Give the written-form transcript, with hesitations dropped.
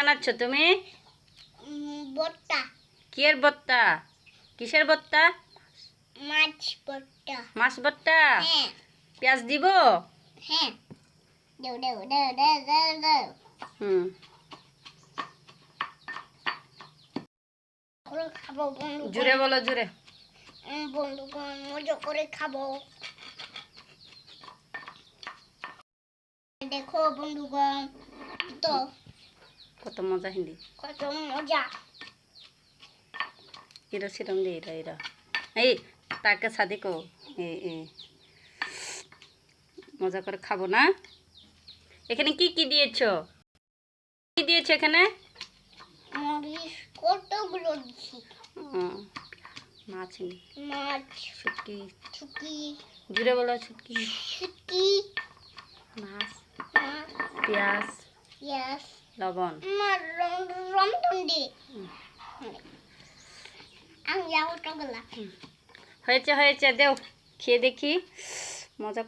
বানাচ্ছ তুমি? ভর্তা। কি এর ভর্তা? কিসের ভর্তা? মাছ ভর্তা। মাছ ভর্তা? হ্যাঁ পেঁয়াজ দিব? হ্যাঁ, দাও দাও দাও দাও দাও দাও। করে খাবো বন্ধুগণ। জুড়ে বলো, জুড়ে। বন্ধুগণ মজা করে খাবো। দেখো বন্ধুগণ, তো কত মজা হিন্দি। কত মজা। এরা সেরম দে, এরা এরা এই তাকে সাদে কো এ মজা করে খাবো না। এখানে কি কি দিয়েছো? কি দিয়েছো এখানে? মরিচ কতগুলো দিছি। মাছ, মাছ, শুটকি। শুটকি, জুড়ে বলো, শুটকি, শুটকি, মাছ, মাছ, পেঁয়াজ, পেঁয়াজ, লবণ। রমটন দিয়ে আমি যাবো টগলা। হয়েছে হয়েছে, দেও খেয়ে দেখি মজা।